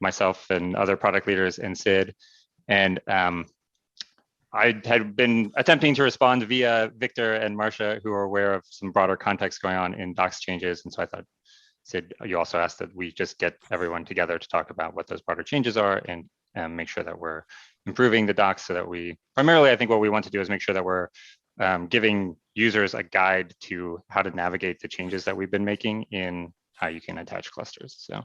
myself and other product leaders and Sid. And I had been attempting to respond via Victor and Marcia, who are aware of some broader context going on in docs changes. And so I thought, Sid, you also asked that we just get everyone together to talk about what those broader changes are and make sure that we're improving the docs so that we, primarily, I think what we want to do is make sure that we're giving users a guide to how to navigate the changes that we've been making in how you can attach clusters. So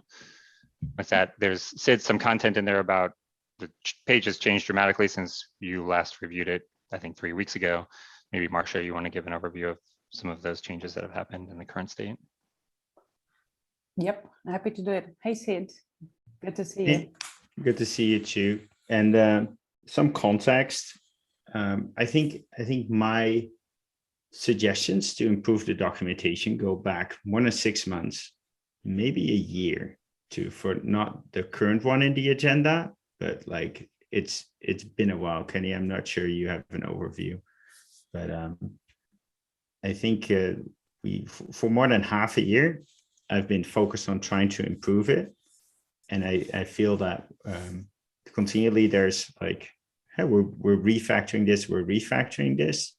with that, there's Sid, some content in there about the page has changed dramatically since you last reviewed it, I think 3 weeks ago. Maybe Marcia, you want to give an overview of some of those changes that have happened in the current state? Yep, happy to do it. Hey, Sid, good to see you. Good to see you too. And some context. I think my suggestions to improve the documentation go back more than 6 months, maybe a year, for not the current one in the agenda, but like it's been a while. Kenny, I'm not sure you have an overview, but I think for more than half a year, I've been focused on trying to improve it. And I feel that continually there's like, hey, we're refactoring this,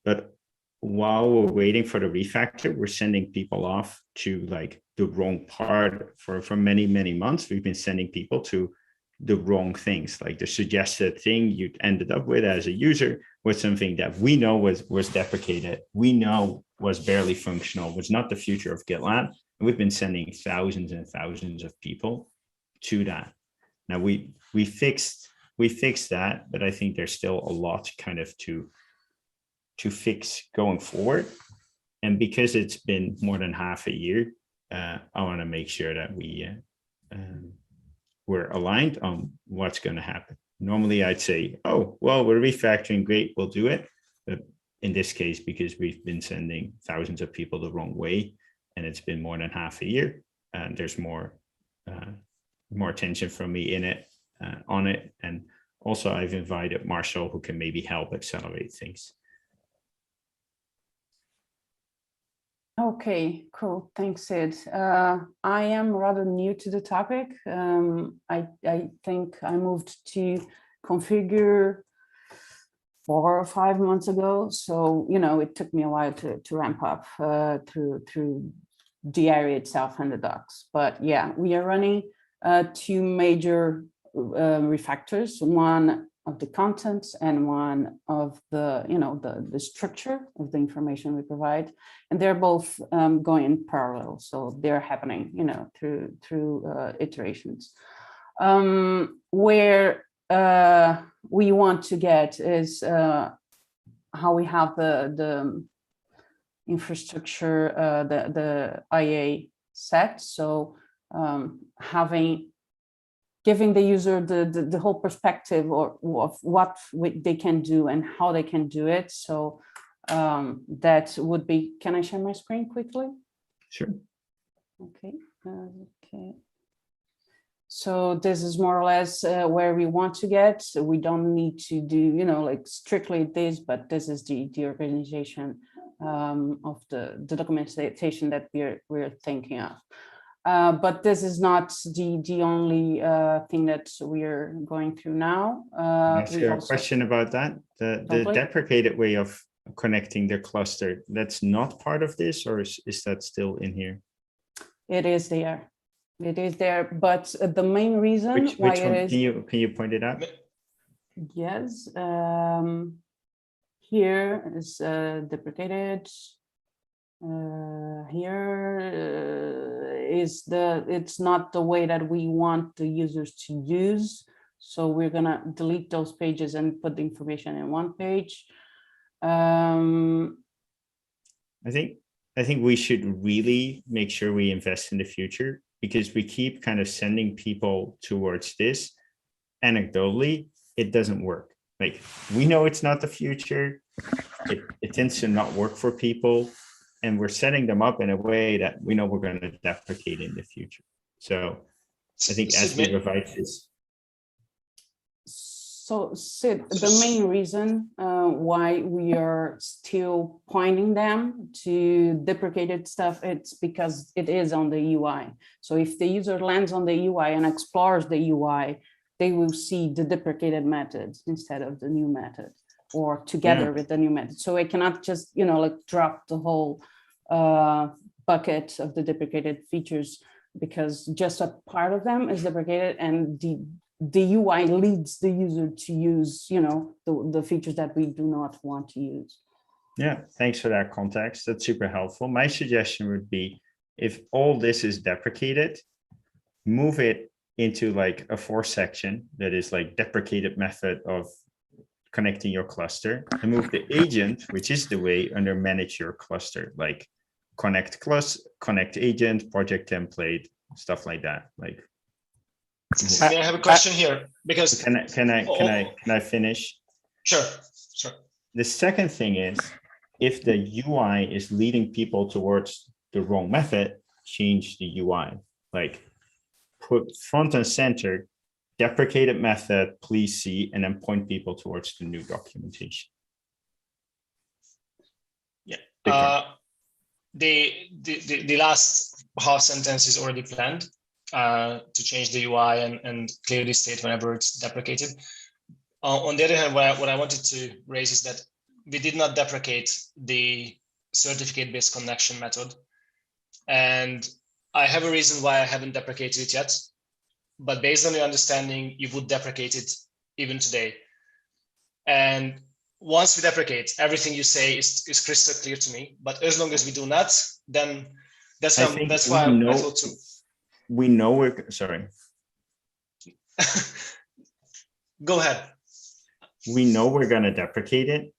but while we're waiting for the refactor, we're sending people off to like the wrong part. For many, many months, we've been sending people to the wrong things. Like the suggested thing you ended up with as a user was something that we know was deprecated, we know was barely functional, was not the future of GitLab. And we've been sending thousands and thousands of people to that. Now we fixed that, but I think there's still a lot kind of to fix going forward. And because it's been more than half a year, I want to make sure that we're aligned on what's going to happen. Normally I'd say, oh, well, we're refactoring, great, we'll do it. But in this case, because we've been sending thousands of people the wrong way, and it's been more than half a year, and there's more attention from me on it. And also I've invited Marshall, who can maybe help accelerate things. Okay, cool. Thanks, Sid. I am rather new to the topic. I think I moved to configure 4 or 5 months ago. So, it took me a while to ramp up through the area itself and the docs. But yeah, we are running 2 major refactors, one of the contents and one of the structure of the information we provide, and they're both going in parallel, so they're happening through iterations. Where we want to get is how we have the infrastructure, the IA set, so giving the user the whole perspective of what they can do and how they can do it. So that would be, can I share my screen quickly? Sure. Okay. Okay. So this is more or less where we want to get. So we don't need to do, like strictly this, but this is the organization of the documentation that we're thinking of. But this is not the only thing that we're going through now. Ask you a question about that. The deprecated way of connecting the cluster, that's not part of this, or is that still in here? It is there. It is there, but the main reason why which one? it is. Can you point it out? Yes. Here is deprecated. Here is it's not the way that we want the users to use, so we're gonna delete those pages and put the information in one page. I think we should really make sure we invest in the future, because we keep kind of sending people towards this. Anecdotally, it doesn't work. Like, we know it's not the future. It tends to not work for people. And we're setting them up in a way that we know we're going to deprecate in the future. So I think as we revise this. So, Sid, the main reason why we are still pointing them to deprecated stuff, it's because it is on the UI. So if the user lands on the UI and explores the UI, they will see the deprecated methods instead of the new method, or together with the new method. So I cannot just, you know, like drop the whole bucket of the deprecated features, because just a part of them is deprecated, and the UI leads the user to use, you know, the features that we do not want to use. Yeah, thanks for that context. That's super helpful. My suggestion would be, if all this is deprecated, move it into like a fourth section that is like deprecated method of connecting your cluster, and move the agent, which is the way, under manage your cluster, like connect class, connect agent, project template, stuff like that. Like, may I have a question here? Because can I finish? Sure. The second thing is, if the UI is leading people towards the wrong method, change the UI. Like, put front and center, deprecated method, please see, and then point people towards the new documentation. Yeah. The last half sentence is already planned to change the UI and clearly state whenever it's deprecated. On the other hand, what I wanted to raise is that we did not deprecate the certificate-based connection method. And I have a reason why I haven't deprecated it yet, but based on your understanding, you would deprecate it even today. And once we deprecate, everything you say is crystal clear to me. But as long as we do not, then that's why I thought to. We know we're sorry. Go ahead. We know we're gonna deprecate it.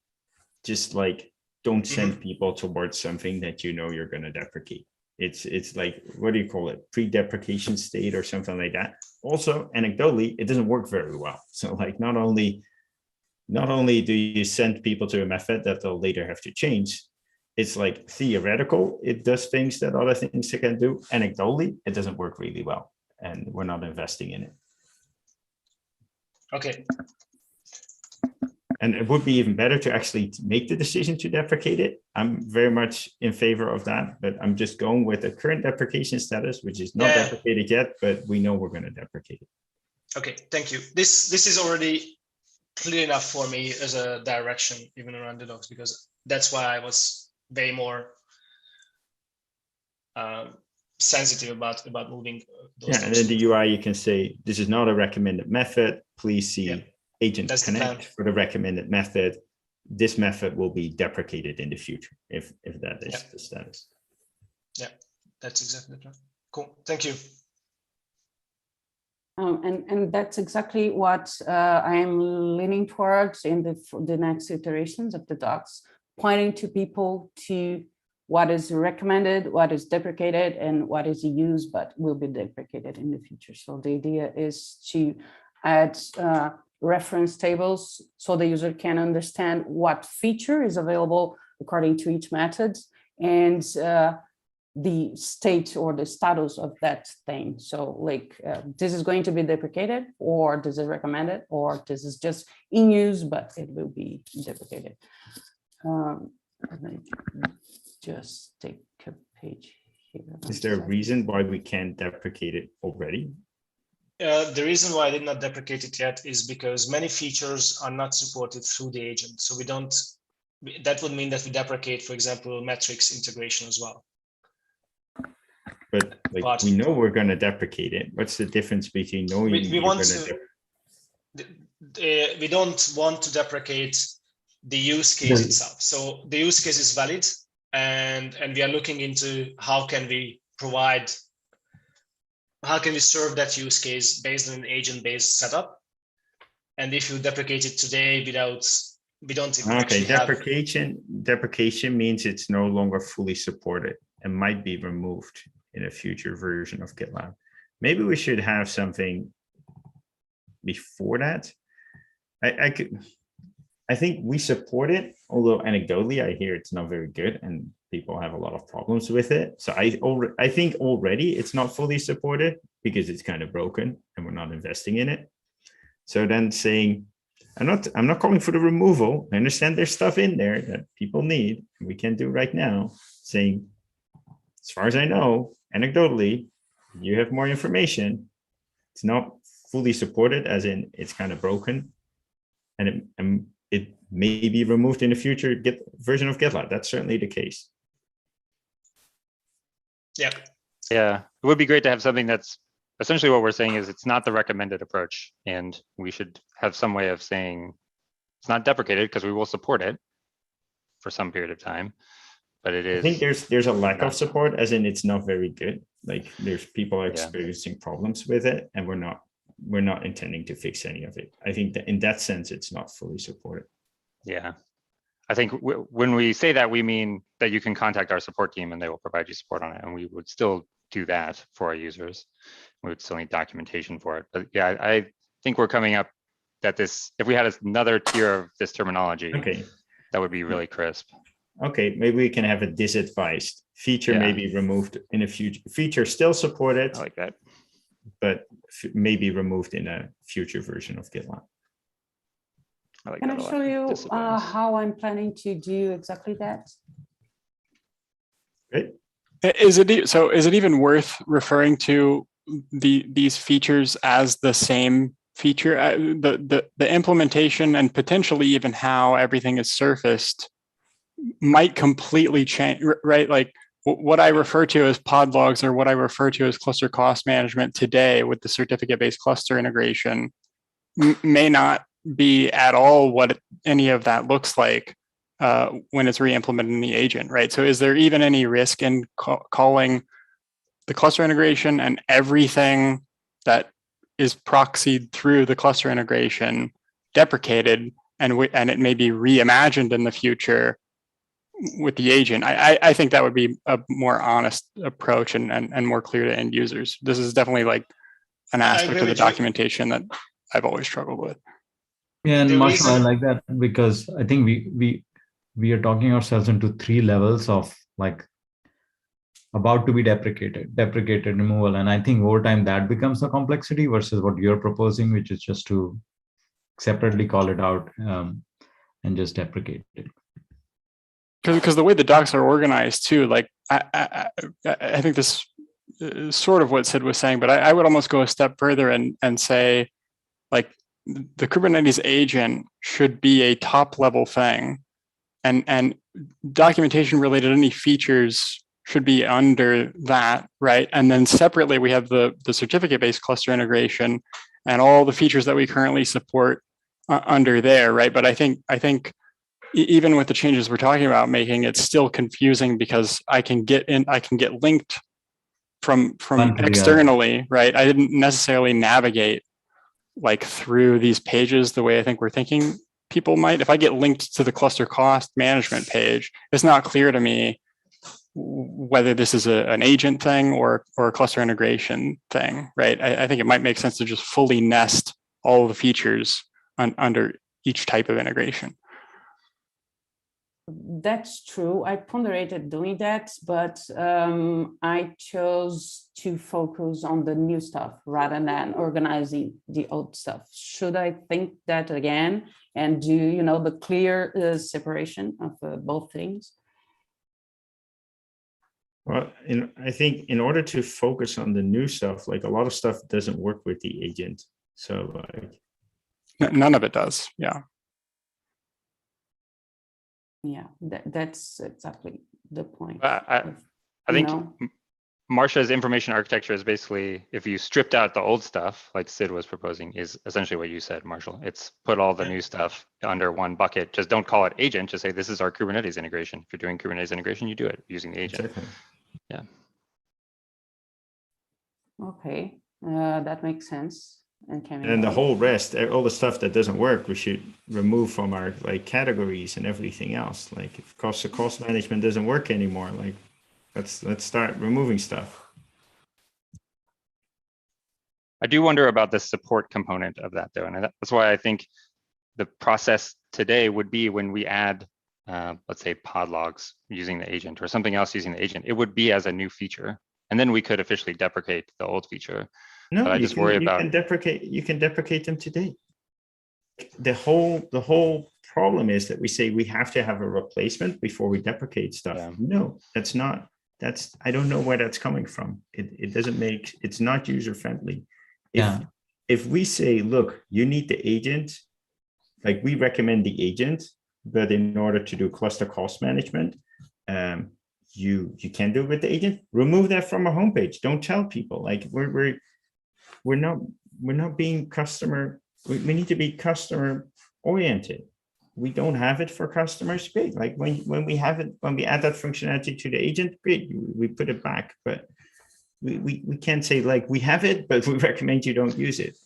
Just like, don't send people towards something that you know you're gonna deprecate. It's like, what do you call it? Pre-deprecation state or something like that. Also, anecdotally, it doesn't work very well. So like, not only do you send people to a method that they'll later have to change, it's like theoretical, it does things that other things it can do. Anecdotally, it doesn't work really well, and we're not investing in it. Okay. And it would be even better to actually make the decision to deprecate it. I'm very much in favor of that, but I'm just going with the current deprecation status, which is not deprecated yet, but we know we're going to deprecate it. Okay, thank you. This is already clear enough for me as a direction, even around the docs, because that's why I was way more sensitive about moving those. Yeah, and in the UI, you can say, this is not a recommended method. Please see agent connect for the recommended method. This method will be deprecated in the future if that is the status. Yeah, that's exactly the plan. Cool, thank you. And that's exactly what I am leaning towards in the next iterations of the docs, pointing to people to what is recommended, what is deprecated, and what is used but will be deprecated in the future. So the idea is to add reference tables so the user can understand what feature is available according to each method, and the state or the status of that thing. So like, this is going to be deprecated, or this is recommended, or this is just in use, but it will be deprecated. Just take a page here. Is there a reason why we can't deprecate it already? The reason why I did not deprecate it yet is because many features are not supported through the agent. So we don't, that would mean that we deprecate, for example, metrics integration as well. But like, we know we're going to deprecate it. What's the difference between knowing we don't want to deprecate the use case itself. So the use case is valid, and we are looking into how can we serve that use case based on an agent-based setup. And if you deprecate it today we don't okay, deprecation means it's no longer fully supported and might be removed in a future version of GitLab. Maybe we should have something before that. I think we support it, although anecdotally I hear it's not very good and people have a lot of problems with it. So I think already it's not fully supported because it's kind of broken and we're not investing in it. So then saying I'm not calling for the removal. I understand there's stuff in there that people need, and we can do right now, saying, as far as I know, anecdotally, you have more information. It's not fully supported, as in it's kind of broken, and it may be removed in the future version of GitLab. That's certainly the case. Yeah. Yeah, it would be great to have something that's essentially what we're saying is it's not the recommended approach, and we should have some way of saying it's not deprecated because we will support it for some period of time, but it is. I think there's a lack of support, as in it's not very good. Like there's people are Yeah. experiencing problems with it, and we're not intending to fix any of it. I think that in that sense, it's not fully supported. Yeah, I think when we say that, we mean that you can contact our support team and they will provide you support on it, and we would still do that for our users. We would still need documentation for it. But yeah, I think we're coming up that this, if we had another tier of this terminology, Okay. that would be really crisp. Okay, maybe we can have a disadvised feature, Yeah. maybe removed in a future feature, still supported, I like that. but maybe removed in a future version of GitLab. I like Can that I a lot. show you Disadvised. how I'm planning to do exactly that? Right? Is it even worth referring to these features as the same feature? The implementation and potentially even how everything is surfaced might completely change, right? Like what I refer to as pod logs or what I refer to as cluster cost management today with the certificate-based cluster integration may not be at all what any of that looks like when it's re-implemented in the agent, right? So is there even any risk in calling the cluster integration and everything that is proxied through the cluster integration deprecated, and it may be reimagined in the future with the agent? I think that would be a more honest approach and more clear to end users. This is definitely like an aspect of the documentation that I've always struggled with. Yeah, and Marshall, I like that because I think we are talking ourselves into 3 levels of like about to be deprecated, removal. And I think over time that becomes a complexity versus what you're proposing, which is just to separately call it out and just deprecate it. Because the way the docs are organized too, like I think this is sort of what Sid was saying, but I would almost go a step further and say like the Kubernetes agent should be a top level thing, and documentation related to any features should be under that, right? And then separately, we have the certificate-based cluster integration and all the features that we currently support under there, right? But I think even with the changes we're talking about making, it's still confusing because I can get linked from externally, right? I didn't necessarily navigate like through these pages the way I think we're thinking people might. If I get linked to the cluster cost management page, it's not clear to me whether this is an agent thing or a cluster integration thing, right? I think it might make sense to just fully nest all of the features under each type of integration. That's true. I ponderated doing that, but I chose to focus on the new stuff rather than organizing the old stuff. Should I think that again and do, the clear separation of both things? Well, I think in order to focus on the new stuff, like a lot of stuff doesn't work with the agent. So like none of it does. Yeah. Yeah, that's exactly the point. I think Marsha's information architecture is basically, if you stripped out the old stuff, like Sid was proposing, is essentially what you said, Marshall. It's put all the new stuff under one bucket. Just don't call it agent. Just say, this is our Kubernetes integration. If you're doing Kubernetes integration, you do it using the agent. exactly. Yeah. Okay, that makes sense. And the whole rest, all the stuff that doesn't work, we should remove from our like categories and everything else. Like if cost management doesn't work anymore, like let's start removing stuff. I do wonder about the support component of that though. And that's why I think the process today would be when we add, let's say pod logs using the agent or something else using the agent, it would be as a new feature. And then we could officially deprecate the old feature. No, I just worry about. You can deprecate them today. the whole problem is that we say we have to have a replacement before we deprecate stuff. Yeah. No, that's not. I don't know where that's coming from. It doesn't make. It's not user friendly. If we say, look, you need the agent, like we recommend the agent, but in order to do cluster cost management, you can do it with the agent. Remove that from our homepage. Don't tell people. Like we're not being customer. We need to be customer oriented. We don't have it for customers. Great. Like when we have it, when we add that functionality to the agent, great. We put it back, but we can't say like we have it, but we recommend you don't use it.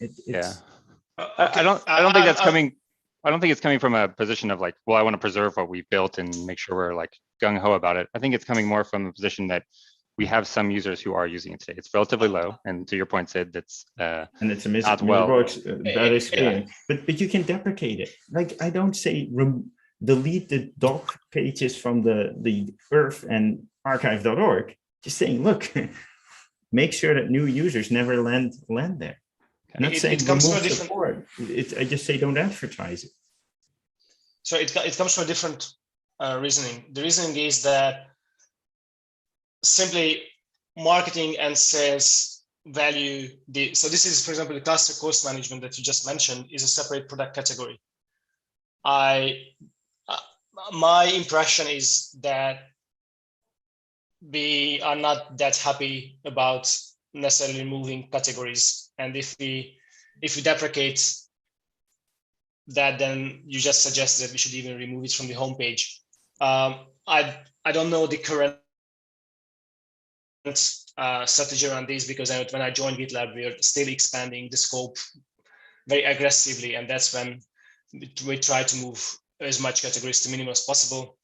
I don't think that's coming. I don't think it's coming from a position of like, well, I want to preserve what we built and make sure we're like gung ho about it. I think it's coming more from a position that we have some users who are using it today. It's relatively low, and to your point, Sid, that's and it's a bad experience. But you can deprecate it. Like I don't say delete the doc pages from the earth and archive.org. Just saying, look, make sure that new users never land there. I'm not saying remove support. I just say don't advertise it. So it comes from a different reasoning. The reasoning is that simply marketing and sales value so this is, for example, the cluster cost management that you just mentioned is a separate product category. My impression is that we are not that happy about necessarily moving categories, and if we deprecate that, then you just suggest that we should even remove it from the homepage. I don't know the current strategy around this, because when I joined GitLab, we are still expanding the scope very aggressively, and that's when we try to move as much categories to minimum as possible.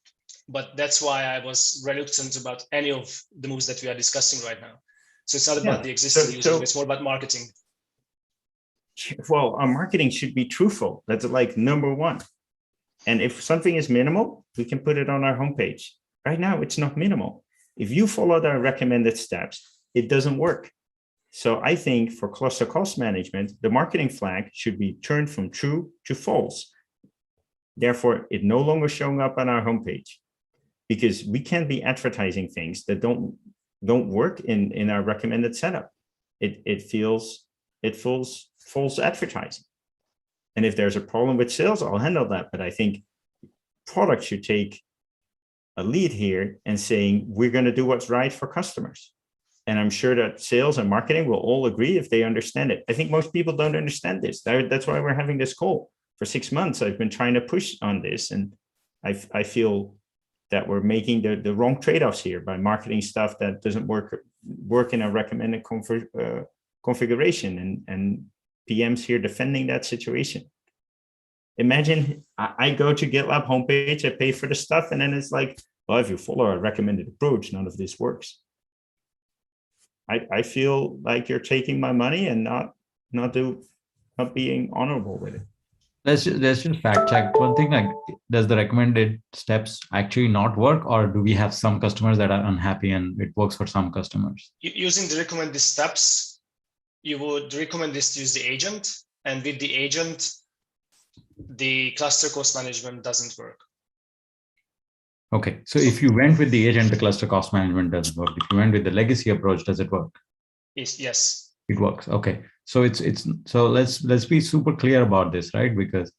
But that's why I was reluctant about any of the moves that we are discussing right now. So it's not about the existing users, it's more about marketing. Well, our marketing should be truthful. That's like number one. And if something is minimal, we can put it on our homepage. Right now, it's not minimal. If you follow the recommended steps, it doesn't work. So I think for cluster cost management, the marketing flag should be turned from true to false. Therefore, it no longer showing up on our homepage, because we can't be advertising things that don't work in our recommended setup. It feels false advertising. And if there's a problem with sales, I'll handle that. But I think product should take a lead here and saying, we're going to do what's right for customers. And I'm sure that sales and marketing will all agree if they understand it. I think most people don't understand this. That's why we're having this call. For 6 months, I've been trying to push on this. And I feel that we're making the wrong trade-offs here by marketing stuff that doesn't work in a recommended configuration, and PMs here defending that situation. Imagine I go to GitLab homepage, I pay for the stuff, and then it's like, well, if you follow our recommended approach, none of this works. I feel like you're taking my money and not being honorable with it. Let's just fact check one thing. Like, does the recommended steps actually not work, or do we have some customers that are unhappy and it works for some customers? Using the recommended steps, you would recommend this to use the agent, and with the agent, the cluster cost management doesn't work. Okay, so if you went with the agent, the cluster cost management doesn't work. If you went with the legacy approach, does it work? Yes. It works. Okay, so so let's be super clear about this, right? Because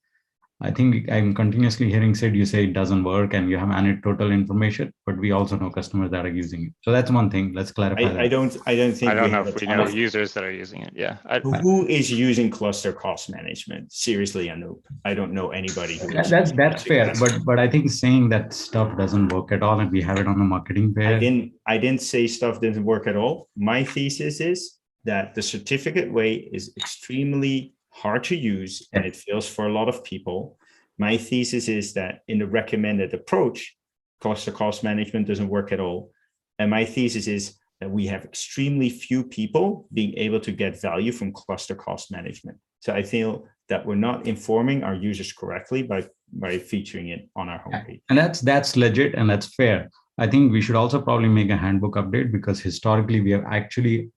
I think I'm continuously hearing Sid, you say it doesn't work and you have anecdotal information, but we also know customers that are using it. So that's one thing. Let's clarify that. I don't know if we know users that are using it. Yeah. Who is using cluster cost management? Seriously, Anoop. I don't know anybody who is. That's fair. But I think saying that stuff doesn't work at all and we have it on the marketing page. I didn't say stuff didn't work at all. My thesis is that the certificate way is extremely hard to use and it fails for a lot of people. My thesis is that in the recommended approach, cluster cost management doesn't work at all. And my thesis is that we have extremely few people being able to get value from cluster cost management. So I feel that we're not informing our users correctly by featuring it on our homepage. And that's legit and that's fair. I think we should also probably make a handbook update, because historically we have actually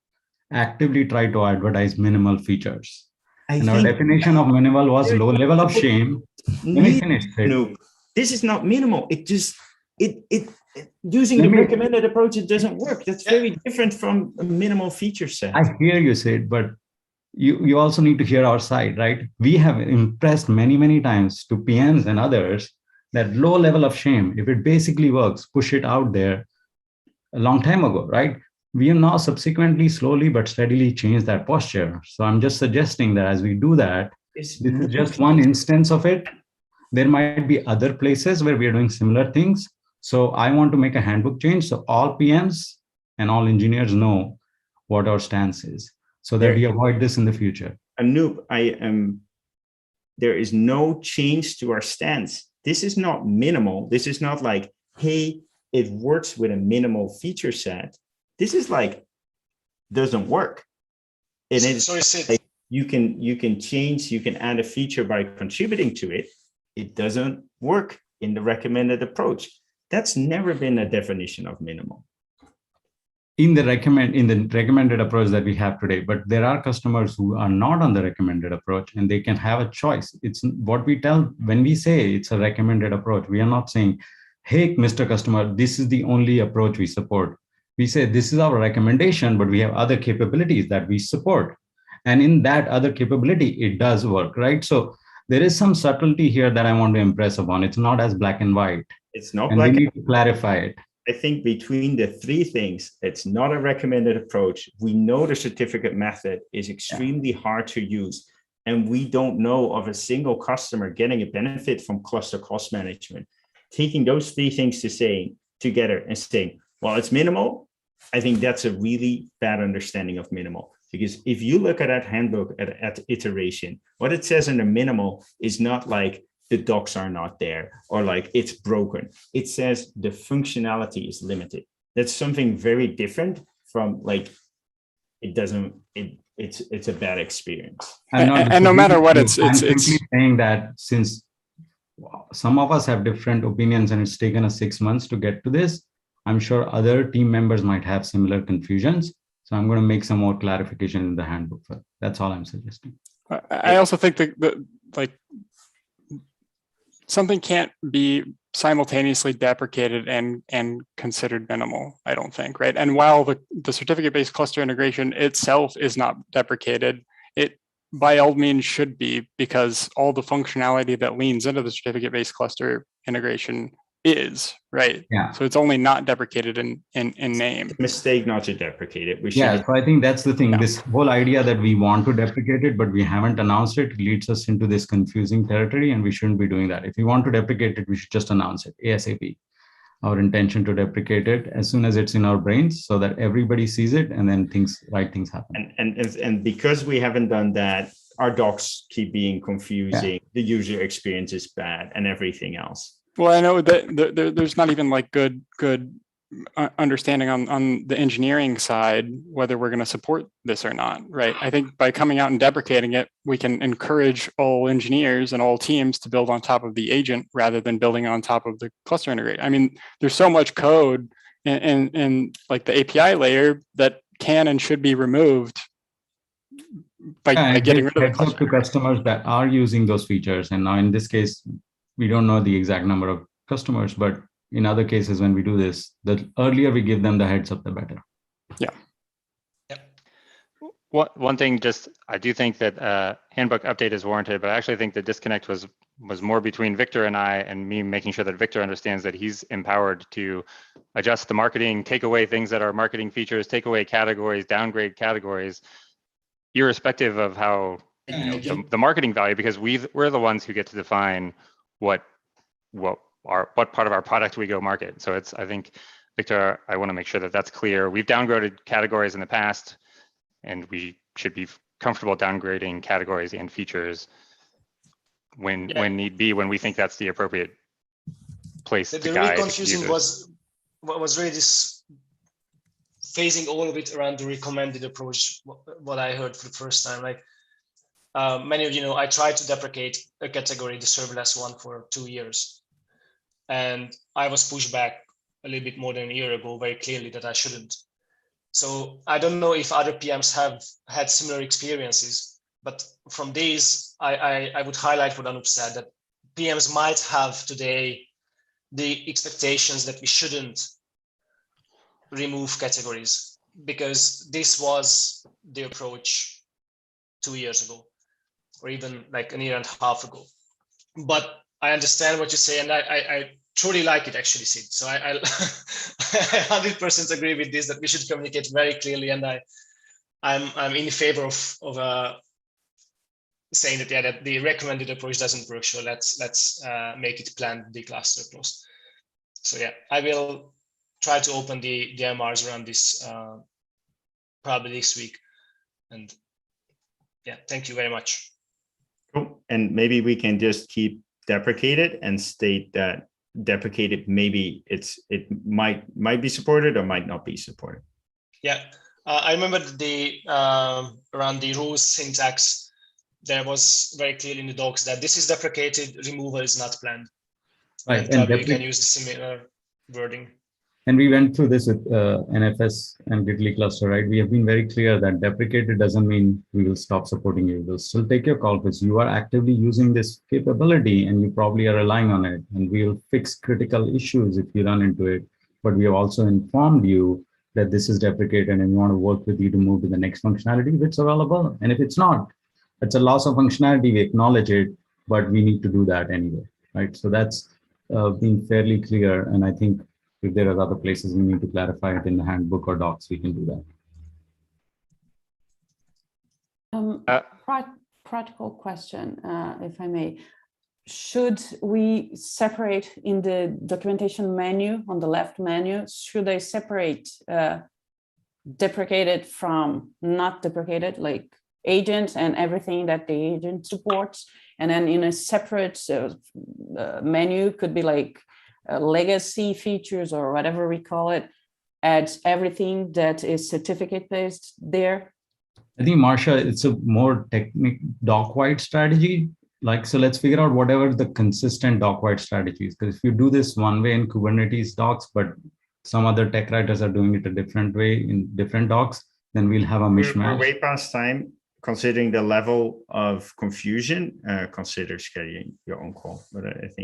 actively tried to advertise minimal features. And our definition of minimal was low level of shame. Let me finish it. No, this is not minimal. It just using the recommended approach, it doesn't work. That's very different from a minimal feature set. I hear you, Sid, but you also need to hear our side, right? We have impressed many times to PMs and others that low level of shame, if it basically works, push it out there a long time ago, right? We have now subsequently slowly but steadily changed that posture. So I'm just suggesting that as we do that, this is just one instance of it. There might be other places where we are doing similar things. So I want to make a handbook change so all PMs and all engineers know what our stance is, so that we avoid this in the future. Anoop, there is no change to our stance. This is not minimal. This is not like, hey, it works with a minimal feature set. This is like, doesn't work. And it's sorry, Sid. like you can change, you can add a feature by contributing to it. It doesn't work in the recommended approach. That's never been a definition of minimal. In the recommended approach that we have today, but there are customers who are not on the recommended approach and they can have a choice. It's what we tell when we say it's a recommended approach. We are not saying, hey, Mr. Customer, this is the only approach we support. We say this is our recommendation, but we have other capabilities that we support. And in that other capability, it does work, right? So there is some subtlety here that I want to impress upon. It's not as black and white. It's not and black. We need to clarify it. I think between the three things, it's not a recommended approach. We know the certificate method is extremely hard to use. And we don't know of a single customer getting a benefit from cluster cost management. Taking those three things together and saying, well, it's minimal. I think that's a really bad understanding of minimal. Because if you look at that handbook at iteration, what it says under minimal is not like the docs are not there or like it's broken. It says the functionality is limited. That's something very different from like, it's a bad experience. And no matter what, it's simply saying that since some of us have different opinions and it's taken us 6 months to get to this, I'm sure other team members might have similar confusions. So I'm going to make some more clarification in the handbook. That's all I'm suggesting. I also think that like something can't be simultaneously deprecated and considered minimal, I don't think, right? And while the certificate-based cluster integration itself is not deprecated, it by all means should be, because all the functionality that leans into the certificate-based cluster integration is, right? Yeah. So it's only not deprecated in name. Mistake not to deprecate it. So I think that's the thing. Yeah. This whole idea that we want to deprecate it, but we haven't announced it, leads us into this confusing territory, and we shouldn't be doing that. If we want to deprecate it, we should just announce it ASAP. Our intention to deprecate it as soon as it's in our brains, so that everybody sees it, and then right things happen. And because we haven't done that, our docs keep being confusing. Yeah. The user experience is bad, and everything else. Well, I know that there's not even like good understanding on the engineering side whether we're going to support this or not, right? I think by coming out and deprecating it, we can encourage all engineers and all teams to build on top of the agent rather than building on top of the cluster integrator. I mean, there's so much code in like the API layer that can and should be removed by getting rid of the cluster. To customers that are using those features, and now in this case, we don't know the exact number of customers, but in other cases, when we do this, the earlier we give them the heads up, the better. Yeah. One thing, I do think that handbook update is warranted, but I actually think the disconnect was more between Victor and I, and me making sure that Victor understands that he's empowered to adjust the marketing, take away things that are marketing features, take away categories, downgrade categories, irrespective of how the marketing value, because we're the ones who get to define what part of our product we go market. So I think, Victor, I want to make sure that that's clear. We've downgraded categories in the past, and we should be comfortable downgrading categories and features when need be, when we think that's the appropriate place to guide. The really confusing was really this phasing all of it around the recommended approach, what I heard for the first time. Like, many of you know, I tried to deprecate a category, the serverless one, for 2 years. And I was pushed back a little bit more than a year ago, very clearly, that I shouldn't. So I don't know if other PMs have had similar experiences, But from these, I would highlight what Anup said, that PMs might have today the expectations that we shouldn't remove categories, because this was the approach 2 years ago, or even like a year and a half ago. But I understand what you say, and I truly like it, actually, Sid. So I 100% agree with this, that we should communicate very clearly, and I'm in favor of saying that, yeah, that the recommended approach doesn't work. So let's make it planned decluster across. So yeah, I will try to open the MRs around this probably this week. And yeah, thank you very much. Cool. And maybe we can just keep deprecated and state that deprecated, maybe it might be supported or might not be supported. Yeah, I remember the around the rules syntax, there was very clear in the docs that this is deprecated, removal is not planned. Right. And probably you can use the similar wording. And we went through this with NFS and Gitly cluster, right? We have been very clear that deprecated doesn't mean we will stop supporting you. We'll still take your call because you are actively using this capability and you probably are relying on it. And we'll fix critical issues if you run into it. But we have also informed you that this is deprecated and we want to work with you to move to the next functionality if it's available. And if it's not, it's a loss of functionality. We acknowledge it, but we need to do that anyway, right? So that's being fairly clear. And I think if there are other places we need to clarify it in the handbook or docs, we can do that. Practical question, if I may. Should we separate in the documentation menu, on the left menu, should I separate deprecated from not deprecated, like agent and everything that the agent supports? And then in a separate menu, could be like legacy features or whatever we call it, adds everything that is certificate based there? I think, Marsha, it's a more technical doc-wide strategy. Like, so let's figure out whatever the consistent doc-wide strategy is. Because if you do this one way in Kubernetes docs, but some other tech writers are doing it a different way in different docs, then we'll have a mishmash. We're way past time. Considering the level of confusion, consider scheduling your own call. But I think